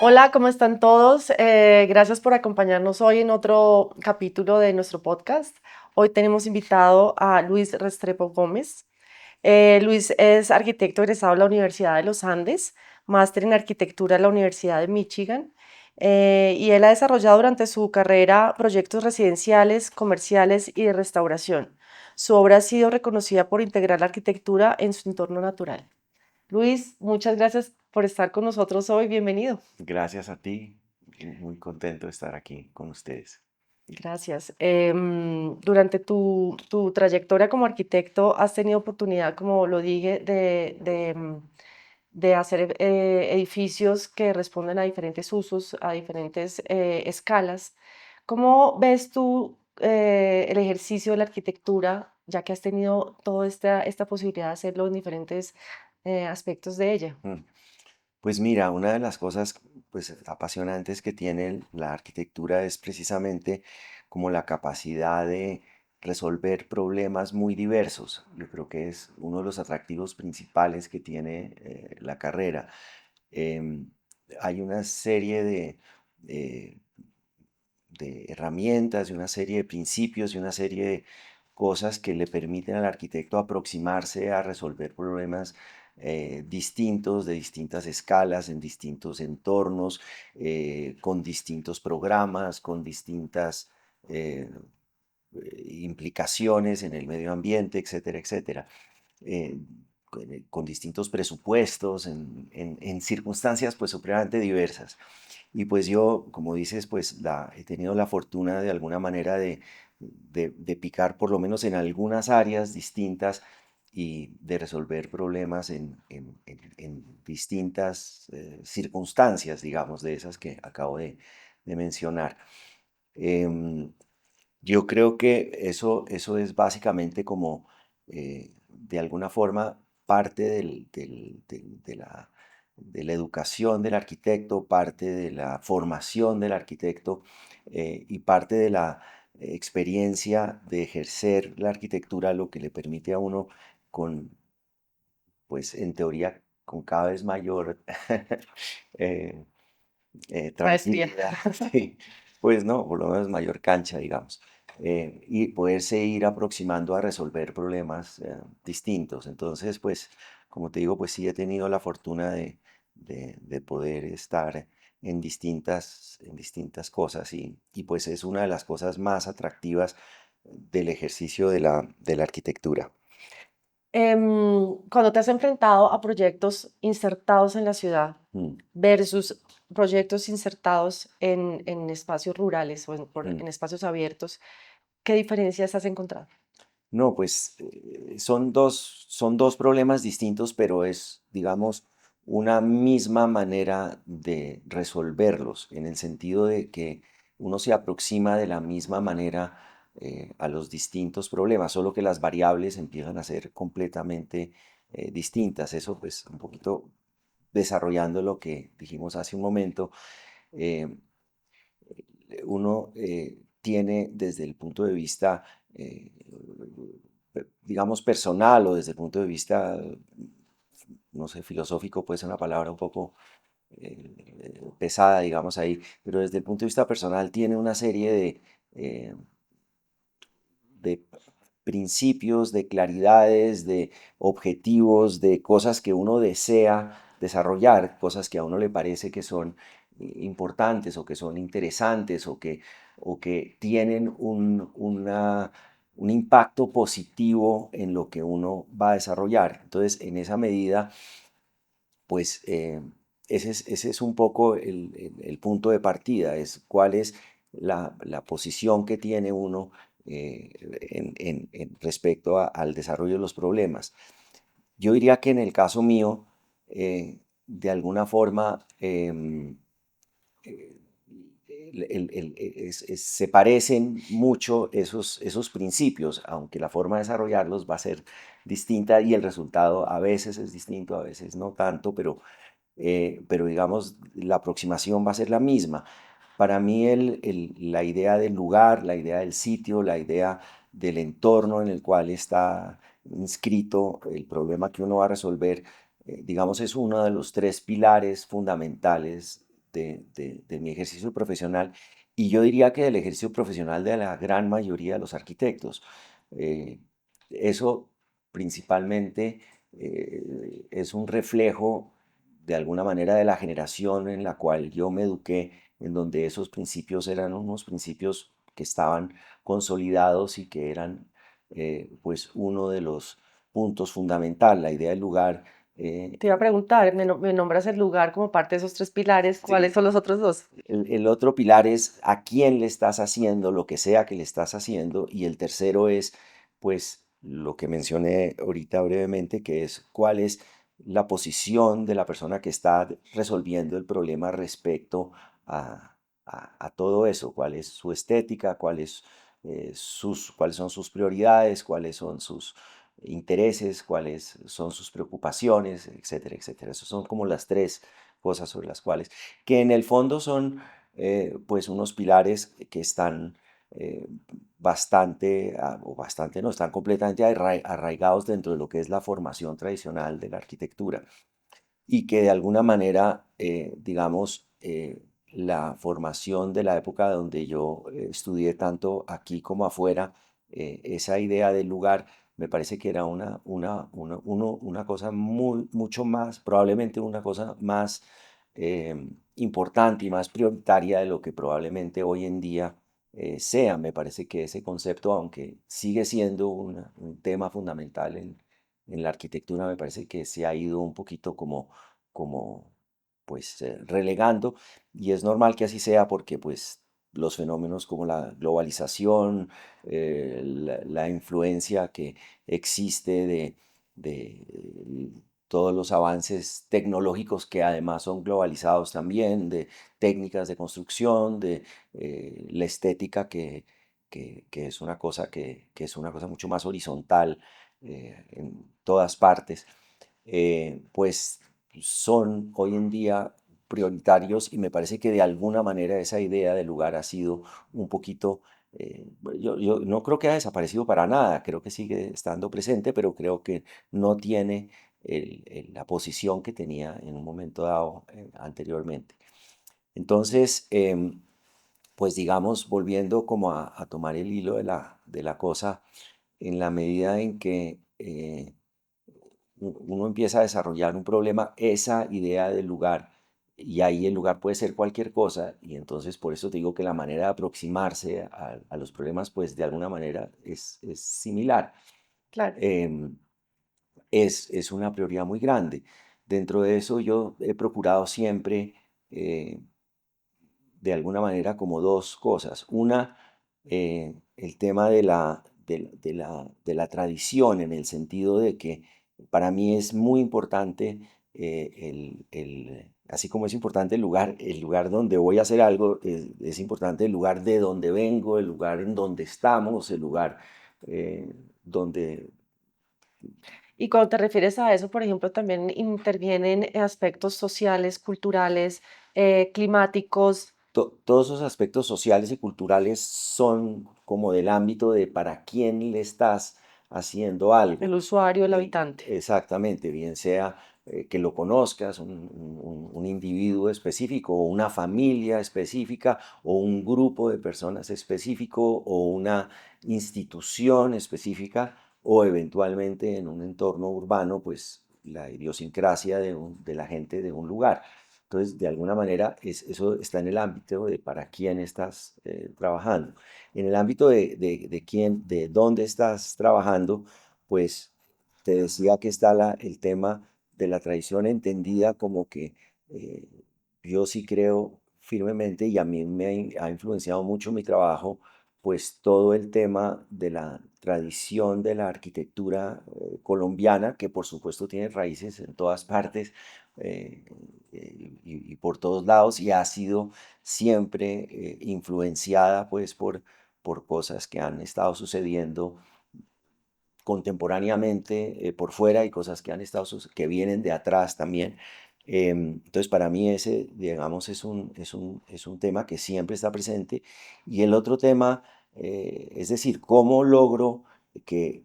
Hola, ¿cómo están todos? Gracias por acompañarnos hoy en otro capítulo de nuestro podcast. Hoy tenemos invitado a Luis Restrepo Gómez. Luis es arquitecto egresado de la Universidad de los Andes, máster en arquitectura de la Universidad de Michigan, y él ha desarrollado durante su carrera proyectos residenciales, comerciales y de restauración. Su obra ha sido reconocida por integrar la arquitectura en su entorno natural. Luis, muchas gracias por estar con nosotros hoy. Bienvenido. Gracias a ti, muy contento de estar aquí con ustedes. Gracias. Durante tu trayectoria como arquitecto, ¿has tenido oportunidad, como lo dije, de hacer edificios que responden a diferentes usos, a diferentes escalas? ¿Cómo ves tú el ejercicio de la arquitectura, ya que has tenido toda esta posibilidad de hacerlo en diferentes aspectos de ella? Mm. Pues mira, una de las cosas pues apasionantes que tiene la arquitectura es precisamente como la capacidad de resolver problemas muy diversos. Yo creo que es uno de los atractivos principales que tiene la carrera. Em, Hay una serie de de herramientas y una serie de principios y una serie de cosas que le permiten al arquitecto aproximarse a resolver problemas distintos, de distintas escalas, en distintos entornos, con distintos programas, con distintas eh, implicaciones en el medio ambiente, etcétera, etcétera. Eh, con distintos presupuestos, en circunstancias pues supremamente diversas. Y pues yo, como dices, pues he tenido la fortuna de alguna manera de picar por lo menos en algunas áreas distintas y de resolver problemas en distintas circunstancias, digamos, de esas que acabo de mencionar. Em, yo creo que eso es básicamente como, de alguna forma, parte de la educación del arquitecto, parte de la formación del arquitecto y parte de la experiencia de ejercer la arquitectura, lo que le permite a uno con, pues en teoría, con cada vez mayor eh, Maestría. tranquilidad, sí, pues no, por lo menos mayor cancha, digamos, y poderse ir aproximando a resolver problemas distintos. Entonces, pues, como te digo, pues sí he tenido la fortuna de poder estar en distintas cosas y pues es una de las cosas más atractivas del ejercicio de la arquitectura. Cuando te has enfrentado a proyectos insertados en la ciudad Mm, versus proyectos insertados en espacios rurales o mm. en espacios abiertos, ¿qué diferencias has encontrado? No, pues son dos problemas distintos, pero es, digamos, una misma manera de resolverlos, en el sentido de que uno se aproxima de la misma manera a los distintos problemas, solo que las variables empiezan a ser completamente distintas. Eso, pues, un poquito desarrollando lo que dijimos hace un momento, eh, uno tiene desde el punto de vista, digamos, personal o desde el punto de vista, no sé, filosófico, puede ser una palabra un poco pesada, digamos ahí, pero desde el punto de vista personal tiene una serie de principios, de claridades, de objetivos, de cosas que uno desea desarrollar, cosas que a uno le parece que son importantes o que son interesantes o que tienen un impacto positivo en lo que uno va a desarrollar. Entonces, en esa medida, pues ese es un poco el punto de partida, es cuál es la posición que tiene uno en respecto al desarrollo de los problemas. Yo diría que en el caso mío, de alguna forma, eh, se parecen mucho esos principios, aunque la forma de desarrollarlos va a ser distinta y el resultado a veces es distinto, a veces no tanto, pero digamos, la aproximación va a ser la misma. Para mí la idea del lugar, la idea del sitio, la idea del entorno en el cual está inscrito el problema que uno va a resolver, digamos, es uno de los tres pilares fundamentales de mi ejercicio profesional y yo diría que del ejercicio profesional de la gran mayoría de los arquitectos. Eh, Eso principalmente es un reflejo de alguna manera de la generación en la cual yo me eduqué, en donde esos principios eran unos principios que estaban consolidados y que eran pues uno de los puntos fundamentales, la idea del lugar. Te iba a preguntar, me nombras el lugar como parte de esos tres pilares, ¿cuáles Sí, son los otros dos? el otro pilar es a quién le estás haciendo lo que sea que le estás haciendo y el tercero es pues lo que mencioné ahorita brevemente, que es cuál es la posición de la persona que está resolviendo el problema respecto a todo eso, cuál es su estética, cuáles son sus prioridades, cuáles son sus intereses, cuáles son sus preocupaciones, etcétera, etcétera. Esas son como las tres cosas sobre las cuales que en el fondo son pues unos pilares que están eh, bastante, o bastante no, están completamente arraigados dentro de lo que es la formación tradicional de la arquitectura y que de alguna manera, digamos, la formación de la época donde yo estudié tanto aquí como afuera, esa idea del lugar me parece que era una cosa mucho más, probablemente una cosa más importante y más prioritaria de lo que probablemente hoy en día sea. Me parece que ese concepto, aunque sigue siendo un tema fundamental en la arquitectura, me parece que se ha ido un poquito como pues relegando y es normal que así sea porque pues los fenómenos como la globalización, la influencia que existe de todos los avances tecnológicos que además son globalizados también, de técnicas de construcción, de la estética que es una cosa que es una cosa mucho más horizontal en todas partes, pues son hoy en día prioritarios y me parece que de alguna manera esa idea del lugar ha sido un poquito, yo no creo que haya desaparecido para nada, creo que sigue estando presente, pero creo que no tiene la posición que tenía en un momento dado anteriormente. Entonces, pues digamos, volviendo como a tomar el hilo de la cosa, en la medida en que uno empieza a desarrollar un problema, esa idea del lugar, y ahí el lugar puede ser cualquier cosa, y entonces por eso te digo que la manera de aproximarse a los problemas, pues de alguna manera es similar. Claro. Em, es una prioridad muy grande. Dentro de eso yo he procurado siempre eh, de alguna manera como dos cosas. Una, el tema de la tradición, en el sentido de que para mí es muy importante, así como es importante el lugar donde voy a hacer algo, es importante el lugar de donde vengo, el lugar en donde estamos, el lugar donde Y cuando te refieres a eso, por ejemplo, también intervienen aspectos sociales, culturales, climáticos, todos esos aspectos sociales y culturales son como del ámbito de para quién le estás haciendo algo. el usuario, el habitante. Exactamente, bien sea que lo conozcas, un individuo específico, o una familia específica, o un grupo de personas específico, o una institución específica, o eventualmente en un entorno urbano, pues la idiosincrasia de la gente de un lugar. Entonces, de alguna manera, eso está en el ámbito de para quién estás trabajando. En el ámbito de quién, de dónde estás trabajando, pues te decía que está el tema de la tradición entendida como que eh, yo sí creo firmemente y a mí ha influenciado mucho mi trabajo, pues todo el tema de la tradición de la arquitectura colombiana, que por supuesto tiene raíces en todas partes eh, y por todos lados y ha sido siempre influenciada pues por cosas que han estado sucediendo contemporáneamente por fuera y cosas que han estado que vienen de atrás también. Entonces, para mí ese, digamos, es un tema que siempre está presente. Y el otro tema, es decir, cómo logro que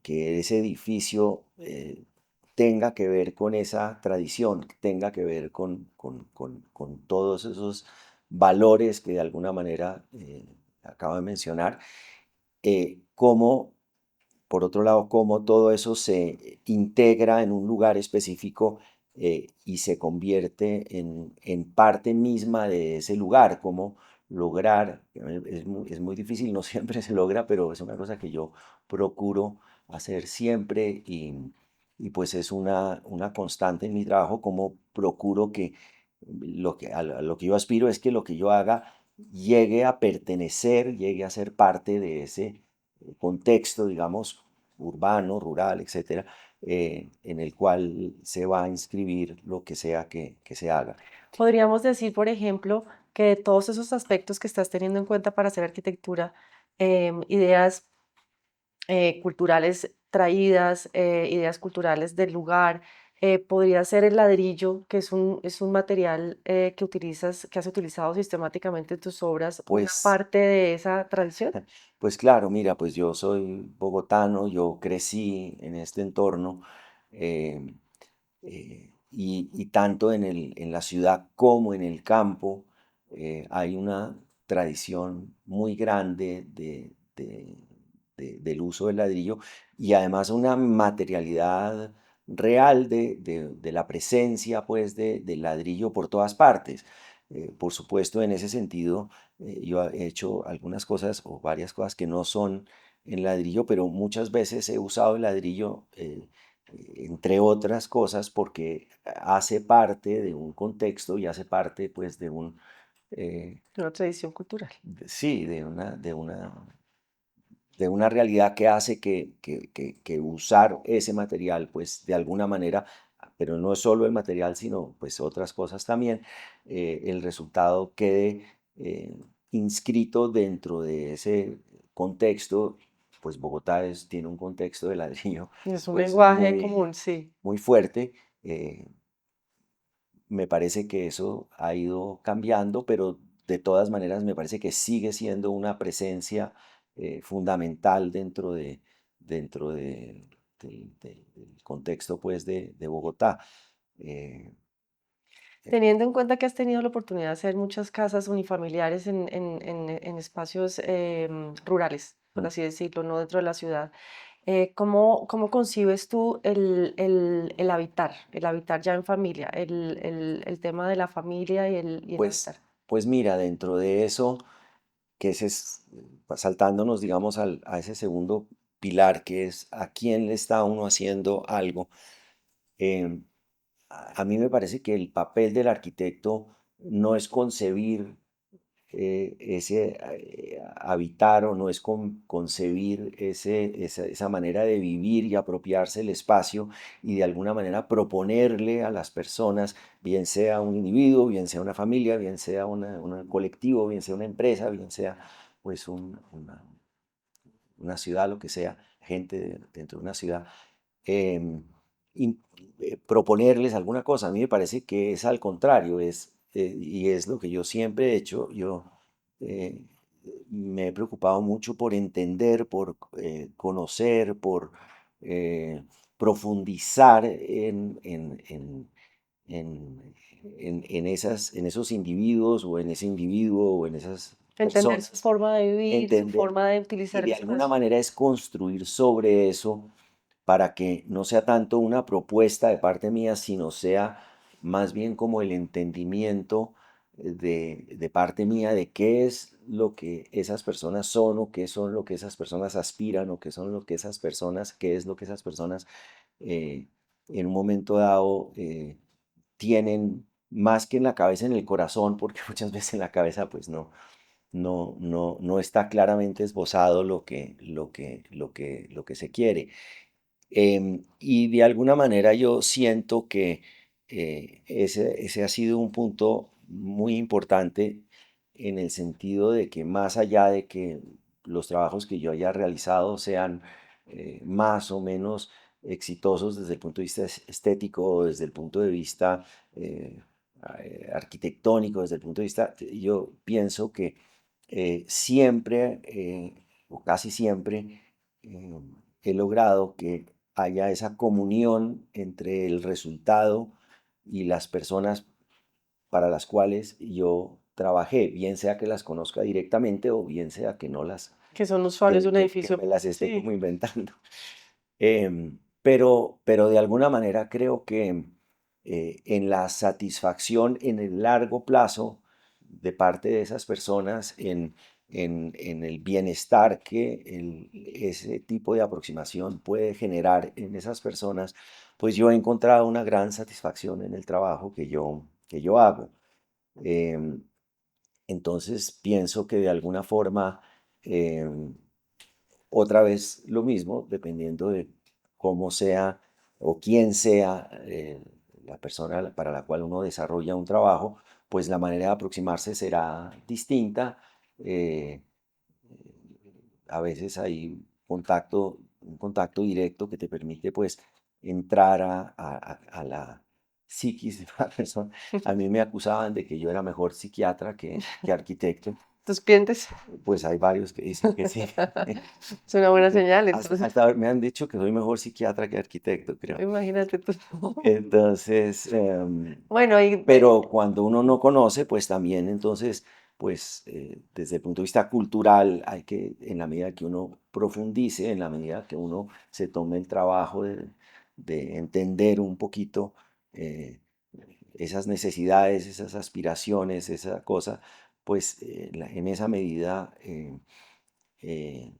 ese edificio tenga que ver con esa tradición, que tenga que ver con todos esos valores que de alguna manera acabo de mencionar, cómo, por otro lado, cómo todo eso se integra en un lugar específico y se convierte en parte misma de ese lugar, cómo lograr, es muy difícil, no siempre se logra, pero es una cosa que yo procuro hacer siempre y pues es una constante en mi trabajo, como procuro que a lo que yo aspiro es que lo que yo haga llegue a pertenecer, llegue a ser parte de ese contexto, digamos, urbano, rural, etcétera, en el cual se va a inscribir lo que sea que se haga. Podríamos decir, por ejemplo, que todos esos aspectos que estás teniendo en cuenta para hacer arquitectura, ideas culturales traídas, ideas culturales del lugar. Podría ser el ladrillo, que es un material que utilizas, que has utilizado sistemáticamente en tus obras, una Pues, parte de esa tradición. pues claro, mira, pues yo soy bogotano, yo crecí en este entorno eh, y tanto en la ciudad como en el campo hay una tradición muy grande del uso del ladrillo y además una materialidad real de la presencia pues del ladrillo por todas partes. Por supuesto, en ese sentido, yo he hecho algunas cosas o varias cosas que no son en ladrillo, pero muchas veces he usado el ladrillo entre otras cosas porque hace parte de un contexto y hace parte pues de un, Una tradición cultural. sí, de una realidad que hace que usar ese material pues de alguna manera, pero no es solo el material sino pues otras cosas también, el resultado quede inscrito dentro de ese contexto. Pues Bogotá tiene un contexto de ladrillo Es un pues lenguaje común, sí. muy fuerte. Me parece que eso ha ido cambiando, pero de todas maneras me parece que sigue siendo una presencia fundamental del contexto pues de Bogotá. Eh, eh, Teniendo en cuenta que has tenido la oportunidad de hacer muchas casas unifamiliares en espacios rurales, por mm, así decirlo, no dentro de la ciudad. ¿Cómo concibes tú el habitar ya en familia, el tema de la familia y el pues, habitar? pues mira, dentro de eso, que ese es, saltándonos, digamos, a ese segundo pilar, que es a quién le está uno haciendo algo. em, a mí me parece que el papel del arquitecto no es concebir ese habitar o no es concebir esa manera de vivir y apropiarse el espacio y de alguna manera proponerle a las personas, bien sea un individuo, bien sea una familia, bien sea un colectivo, bien sea una empresa, bien sea pues una ciudad, lo que sea, gente dentro de una ciudad, em, in- proponerles alguna cosa. A mí me parece que es al contrario, y es lo que yo siempre he hecho. Yo eh, me he preocupado mucho por entender, por conocer, por eh, profundizar en esos individuos o en ese individuo o en esas Entender su personas, forma de vivir, su entender forma de y utilizar el de alguna espacio. manera es construir sobre eso para que no sea tanto una propuesta de parte mía, sino sea más bien como el entendimiento de parte mía de qué es lo que esas personas son o qué son lo que esas personas aspiran o qué son lo que esas personas, qué es lo que esas personas eh, en un momento dado tienen más que en la cabeza, en el corazón, porque muchas veces en la cabeza pues no está claramente esbozado lo que se quiere. Y de alguna manera yo siento que ese ha sido un punto muy importante en el sentido de que más allá de que los trabajos que yo haya realizado sean más o menos exitosos desde el punto de vista estético o desde el punto de vista eh, arquitectónico, desde el punto de vista, yo pienso que siempre o casi siempre he logrado que haya esa comunión entre el resultado y las personas para las cuales yo trabajé, bien sea que las conozca directamente o bien sea que no las, Que son usuarios de un que me edificio. las esté Sí, como inventando. Pero de alguna manera creo que en la satisfacción en el largo plazo de parte de esas personas, en el bienestar que ese tipo de aproximación puede generar en esas personas, pues yo he encontrado una gran satisfacción en el trabajo que yo hago. Em, entonces pienso que de alguna forma, otra vez lo mismo, dependiendo de cómo sea o quién sea la persona para la cual uno desarrolla un trabajo, pues la manera de aproximarse será distinta. Eh, a veces hay un contacto directo que te permite pues entrar a la psiquis de una persona. A mí me acusaban de que yo era mejor psiquiatra que arquitecto. tus clientes. Pues hay varios que dicen que sí. Es una buena señal, entonces. Hasta me han dicho que soy mejor psiquiatra que arquitecto, creo. Imagínate tú. Entonces, Bueno, y pero cuando uno no conoce, pues también entonces, pues desde el punto de vista cultural, hay que, en la medida que uno profundice, en la medida que uno se tome el trabajo de entender un poquito eh, esas necesidades, esas aspiraciones, esa cosa, pues en esa medida eh,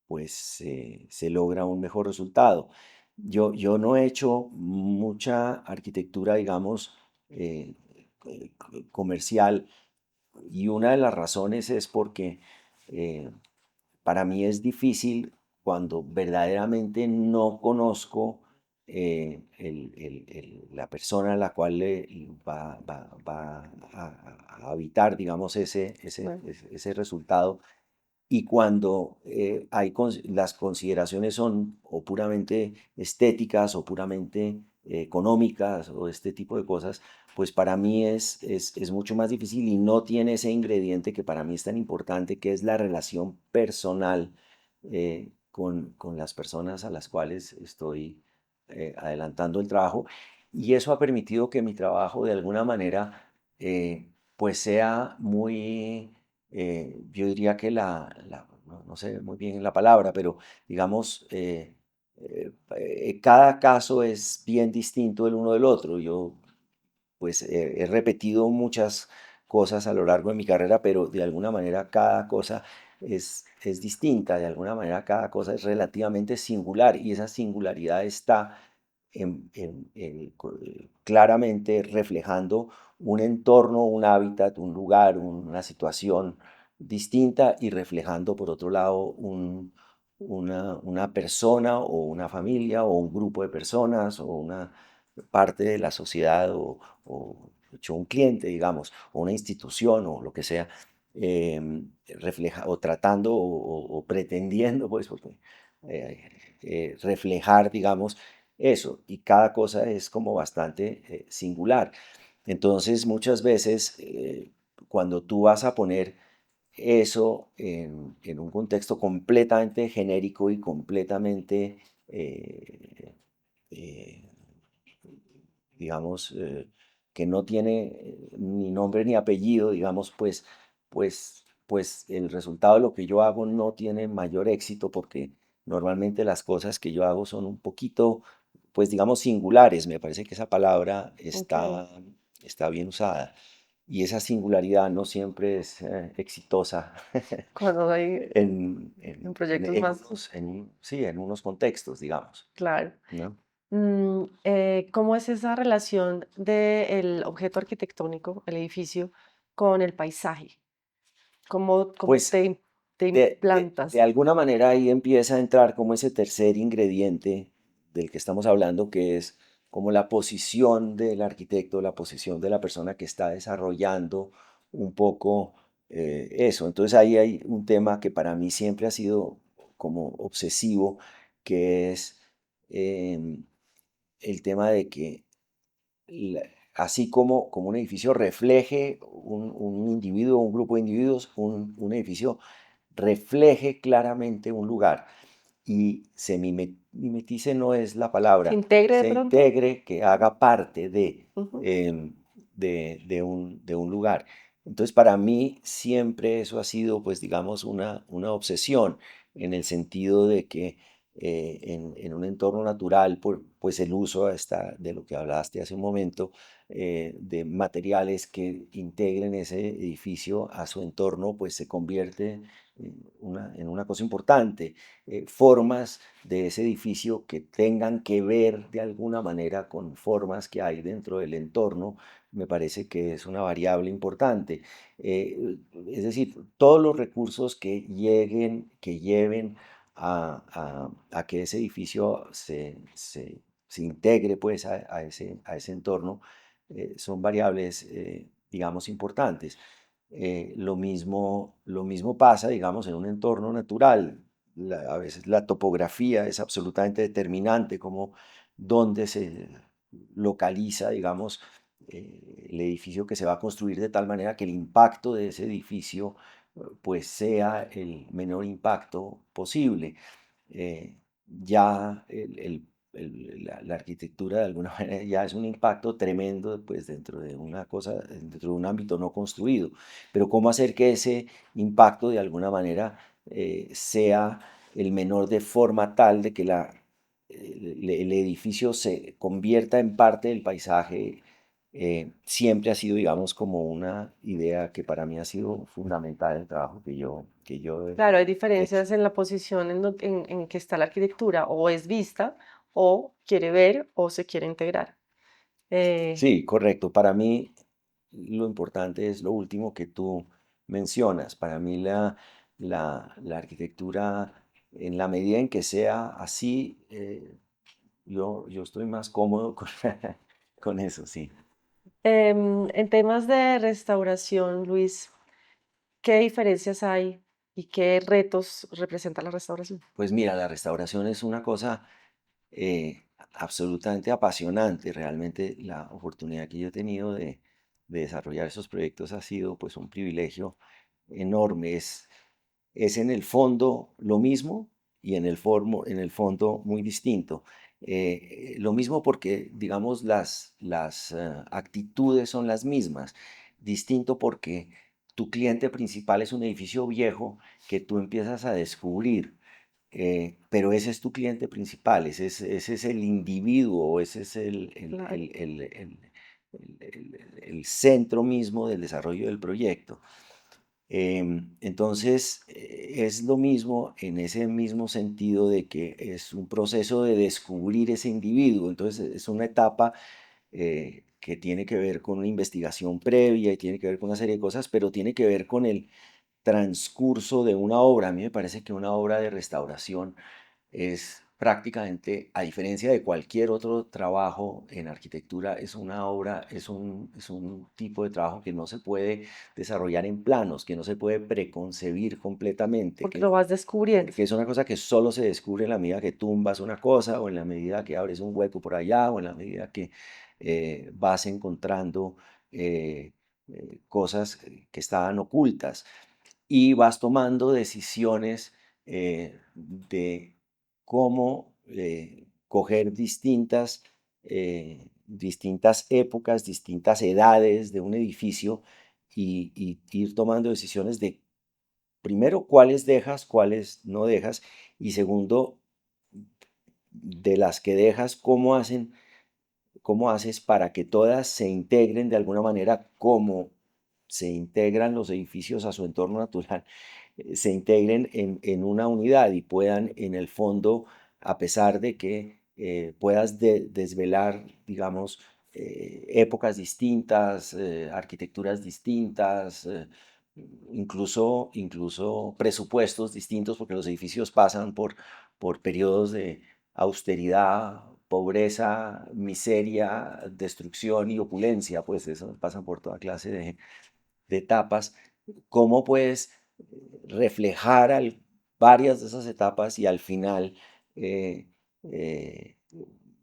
pues se logra un mejor resultado. Yo no he hecho mucha arquitectura, digamos, comercial, y una de las razones es porque eh, para mí es difícil cuando verdaderamente no conozco la persona a la cual va a habitar, digamos, bueno, ese resultado, y cuando las consideraciones son o puramente estéticas o puramente económicas o este tipo de cosas, pues para mí es mucho más difícil y no tiene ese ingrediente que para mí es tan importante, que es la relación personal con las personas a las cuales estoy adelantando el trabajo. Y eso ha permitido que mi trabajo de alguna manera pues sea muy yo diría que no sé muy bien la palabra, pero digamos, cada caso es bien distinto el uno del otro. Yo pues he repetido muchas cosas a lo largo de mi carrera, pero de alguna manera cada cosa es distinta, de alguna manera cada cosa es relativamente singular, y esa singularidad está claramente reflejando un entorno, un hábitat, un lugar, una situación distinta, y reflejando por otro lado una persona o una familia o un grupo de personas o una parte de la sociedad o hecho un cliente, digamos, o una institución o lo que sea, refleja o tratando o pretendiendo, pues, porque, reflejar, digamos, eso, y cada cosa es como bastante singular. Entonces, muchas veces, cuando tú vas a poner eso en un contexto completamente genérico y completamente, eh, digamos, que no tiene ni nombre ni apellido, digamos, pues el resultado de lo que yo hago no tiene mayor éxito, porque normalmente las cosas que yo hago son un poquito, pues digamos, singulares. Me parece que esa palabra ok. está bien usada. Y esa singularidad no siempre es exitosa Cuando hay en proyectos más, sí, en unos contextos, digamos, claro. ¿no? ¿Cómo es esa relación del objeto arquitectónico, el edificio, con el paisaje? ¿Cómo Pues te de implantas? alguna manera ahí empieza a entrar como ese tercer ingrediente del que estamos hablando, que es como la posición del arquitecto, la posición de la persona que está desarrollando un poco eso. Entonces ahí hay un tema que para mí siempre ha sido como obsesivo, que es em, el tema de que así como un edificio refleje un individuo, un grupo de individuos, un edificio refleje claramente un lugar y se mimetice no es la ¿Se palabra, integre de se pronto? integre, que haga parte Ujú. de un lugar. Entonces, para mí siempre eso ha sido, pues, digamos, una obsesión, en el sentido de que en un entorno natural, pues el uso de lo que hablaste hace un momento, de materiales que integren ese edificio a su entorno, pues se convierte en una cosa importante. Formas de ese edificio que tengan que ver de alguna manera con formas que hay dentro del entorno, me parece que es una variable importante. Es decir, todos los recursos que lleven a que ese edificio se integre pues a ese entorno, son variables, digamos, importantes. Lo mismo pasa, digamos, en un entorno natural. A veces la topografía es absolutamente determinante, como dónde se localiza, digamos, el edificio que se va a construir, de tal manera que el impacto de ese edificio pues sea el menor impacto posible. Ya la arquitectura de alguna manera ya es un impacto tremendo pues dentro de una cosa, dentro de un ámbito no construido. Pero cómo hacer que ese impacto de alguna manera sea el menor, de forma tal de que el edificio se convierta en parte del paisaje, siempre ha sido, digamos, como una idea que para mí ha sido fundamental en el trabajo que yo Claro, hay he hecho. diferencias en la posición en que está la arquitectura, o es vista, o quiere ver, o se quiere integrar. Eh, Sí, correcto. Para mí lo importante es lo último que tú mencionas. Para mí la arquitectura, en la medida en que sea así, yo estoy más cómodo con, con eso, sí. en temas de restauración, Luis, ¿qué diferencias hay y qué retos representa la restauración? Pues mira, la restauración es una cosa absolutamente apasionante. Realmente la oportunidad que yo he tenido de desarrollar esos proyectos ha sido pues un privilegio enorme. Es en el fondo lo mismo y en el fondo muy distinto. Lo mismo porque, digamos, las actitudes son las mismas. Distinto porque tu cliente principal es un edificio viejo que tú empiezas a descubrir, pero ese es tu cliente principal, ese es el individuo, ese es Claro. el centro mismo del desarrollo del proyecto. Entonces, es lo mismo en ese mismo sentido de que es un proceso de descubrir ese individuo. Entonces, es una etapa que tiene que ver con una investigación previa y tiene que ver con una serie de cosas, pero tiene que ver con el transcurso de una obra. A mí me parece que una obra de restauración es prácticamente, a diferencia de cualquier otro trabajo en arquitectura, es una obra, es un tipo de trabajo que no se puede desarrollar en planos, que no se puede preconcebir completamente, Porque lo vas descubriendo. que es una cosa que solo se descubre en la medida que tumbas una cosa, o en la medida que abres un hueco por allá, o en la medida que vas encontrando cosas que estaban ocultas, y vas tomando decisiones de cómo coger distintas épocas, distintas edades de un edificio, y ir tomando decisiones de, primero, cuáles dejas, cuáles no dejas, y segundo, de las que dejas, cómo haces para que todas se integren de alguna manera, como se integran los edificios a su entorno natural, se integren en una unidad y puedan, en el fondo, a pesar de que puedas desvelar, digamos, épocas distintas, arquitecturas distintas, incluso presupuestos distintos, porque los edificios pasan por periodos de austeridad, pobreza, miseria, destrucción y opulencia, pues eso pasan por toda clase de etapas. ¿Cómo puedes reflejar varias de esas etapas y al final, eh, eh,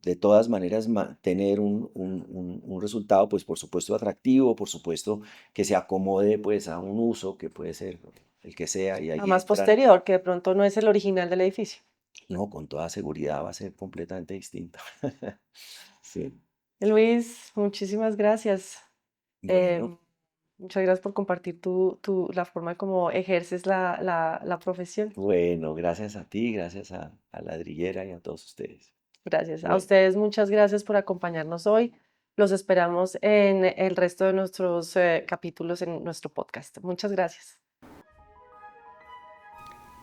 de todas maneras, tener un resultado, pues por supuesto atractivo, por supuesto que se acomode pues a un uso que puede ser el que sea, y ahí A más entran. posterior, que de pronto no es el original del edificio. No, con toda seguridad va a ser completamente distinto. Sí, Luis, muchísimas gracias. bueno, Em, Muchas gracias por compartir la forma como ejerces la profesión. bueno, gracias a ti, gracias a Ladrillera y a todos ustedes. Gracias. A Bueno, ustedes muchas gracias por acompañarnos hoy. Los esperamos en el resto de nuestros capítulos en nuestro podcast. Muchas gracias.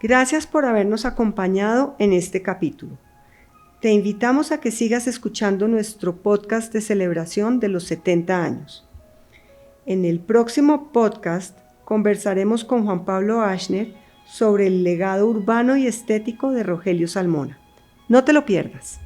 Gracias por habernos acompañado en este capítulo. Te invitamos a que sigas escuchando nuestro podcast de celebración de los 70 años. En el próximo podcast conversaremos con Juan Pablo Aschner sobre el legado urbano y estético de Rogelio Salmona. No te lo pierdas.